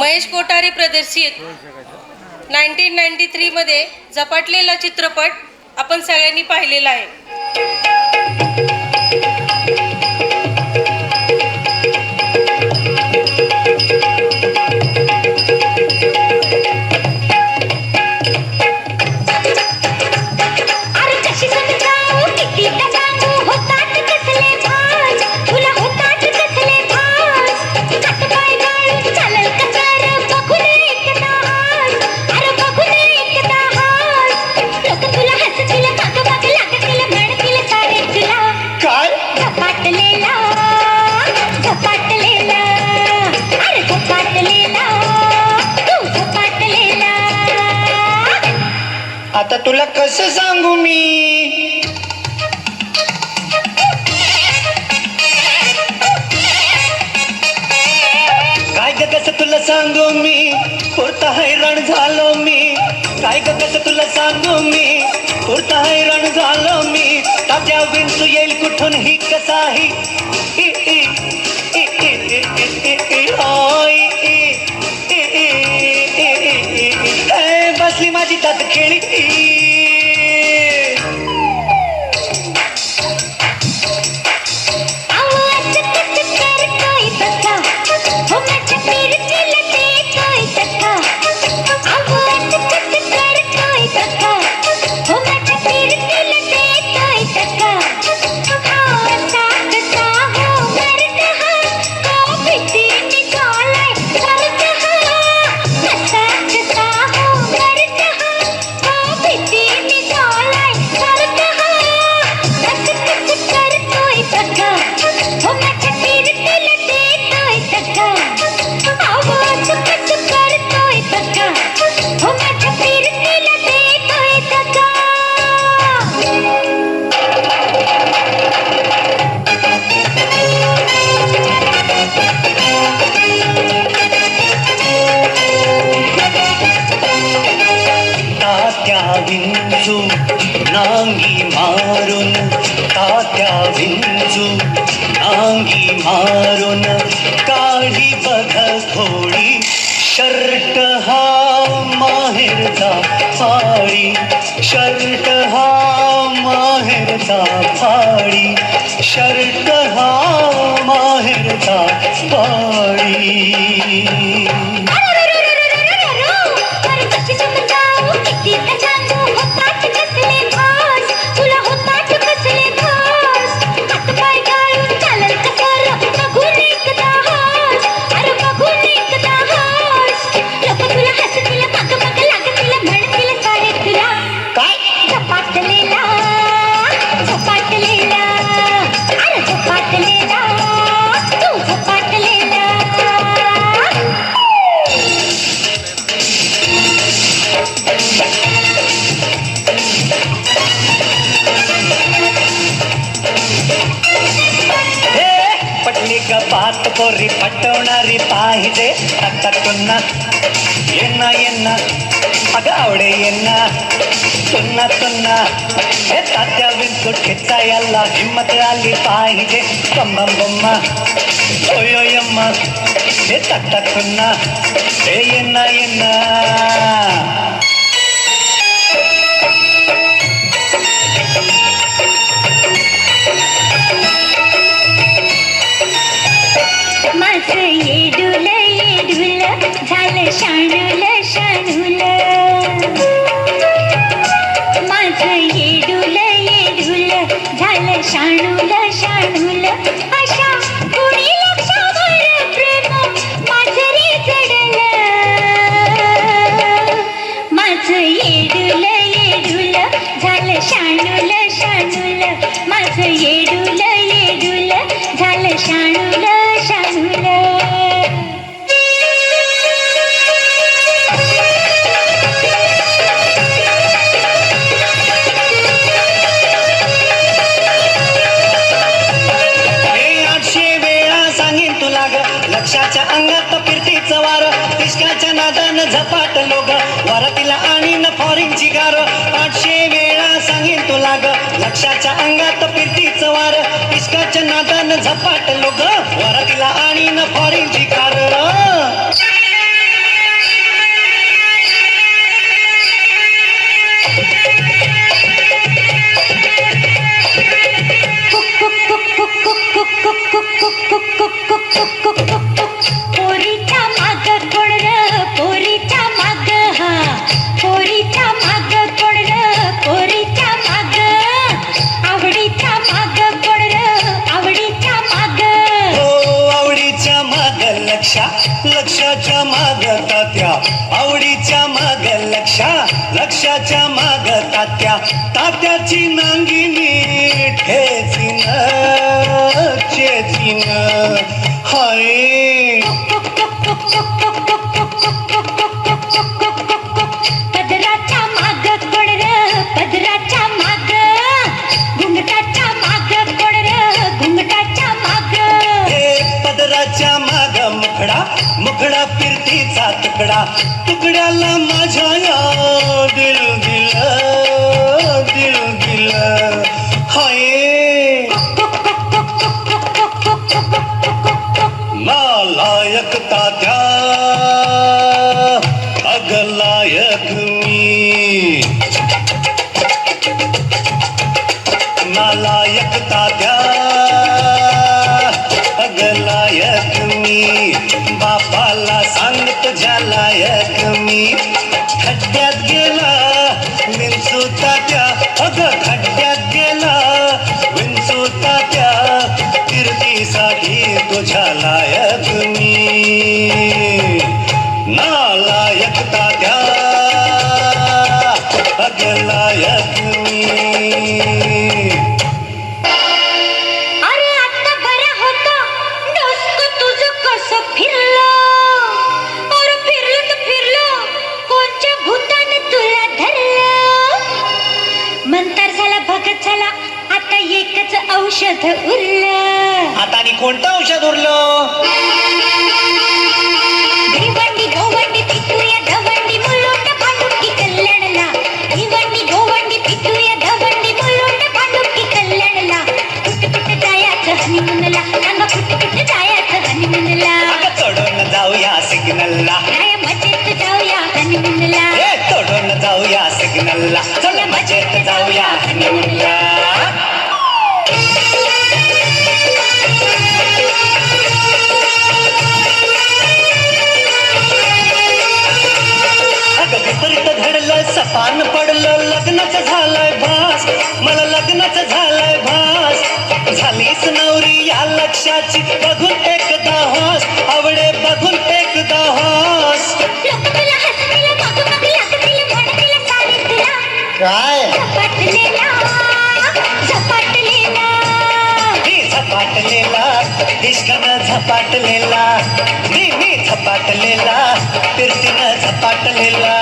महेश कोठारे प्रदर्शित 1993 मध्ये झपाटलेला चित्रपट आपण सगळ्यांनी पाहिलेला आहे. आता तुला कसं सांगू मी, काय ग कसं तुला सांगू मी, पुरता हैराण झालो मी. काय ग कसं तुला सांगू मी, पुरता हैराण झालो मी. ताज्या विंचू येईल कुठून ही कसाही बसली माझी तात खेळी. विंचू नांगी मारून, तात्या विंचू नांगी मारून काढी बघ थोडी शर्ट हा माहेरचा फाळी. शर्ट हा माहेरचा फाळी, शर्ट हा माहेरचा फाळी. बात पोरी पटवणारी पाहिजे. आता पुन्हा येना येना अगं आवडे येना पुन्हा पुन्हा हे तात्या विंचू ठेचा याला हिम्मत आली पाहिजे. बंबम बम्मा ओयो यम्मा हे तात्या पुन्हा हे येना येना. माझं येडूल येडूल झालं शाणूल शाणूल. माझं येडूल येडूल झालं शाणूल शाणूल. अशा कुणी लक्षावर प्रेम माझं रे जडलं. माझं येडूल येडूल झालं शाणूल शाणूल. माझं येडूल येडूल झालं शाणूल शाणूल. लक्षाच्या अंगात फिरतीचं वार, तिसक्याच्या नादानं झपाटलो ग वरातीला आणि न फॉरिनची गार. 800 वेळा सांगेन तुला ग लक्षाच्या अंगात फिरतीचं वार, तिसक्याच्या नादानं झपाटलो ग वरातीला आणि न फॉरिनची गार. पोरीच्या माग कोण र पोरीच्या माग हा पोरीच्या माग कोण र पोरीच्या माग आवडीच्या माग कोण र आवडीच्या माग हो आवडीच्या माग लक्षाच्या माग तात्या आवडीच्या माग लक्षाच्या माग तात्याची नांगिनी ठेचीन चेचीन हाय पदराच्या माग कोण र पदराच्या माग घुंगटाच्या माग कोण र घुंगटाच्या माग हे पदराच्या माग मुखडा फिरतीचा तुकड्याला माझ्या या दिल हाय नालायक तात्या अगलायक मी नालायक तात्या अगलायक मी बापाला सांग तुझ्या लायक मी खड्ड्यात गेला विंचू तात्या खड्ड्यात गेला विंचू तात्या कीर्तीसाठी तुझ्या लायक मी नालायक तात्या अगलायक मी अरे आता बरं होतं डोसकं तुझं कसं फिरलं अरे फिरलं तर फिरलं कोणच्या भूताने तुला धरलं मंतर झाला भगत झाला आता एकच औषध उरलं आता आणि कोणतं औषध उरलं भिवंडी गोवंडी पिटूया धवंडी मुलोट भांडुकी कल्याणला भिवंडी गोवंडी पिटूया धवंडी मुलोट भांडुकी कल्याणला कुठे जायचं हनीमूनला सांगा कुठे जायचं हनीमूनला अगं चढून जाऊया सिग्नलला काय मजेत जाऊया हनीमूनला ए चढून जाऊया सिग्नलला चल मजेत जाऊया हनीमूनला अगं विपरीत घडलं सपान पडलं लग्नाचं झालंय भास मला लग्नाचं झालंय भास झालीच नवरी या लक्षाची बघून एकदा हास आवडे बघून एकदा हास लोक तुला हसतील मग मग लागतील म्हणतील सारी तुला काय झपाटलेला मी झपाटलेला इश्कानं झपाटलेला मी झपाटलेला फिरतीनं झपाटलेला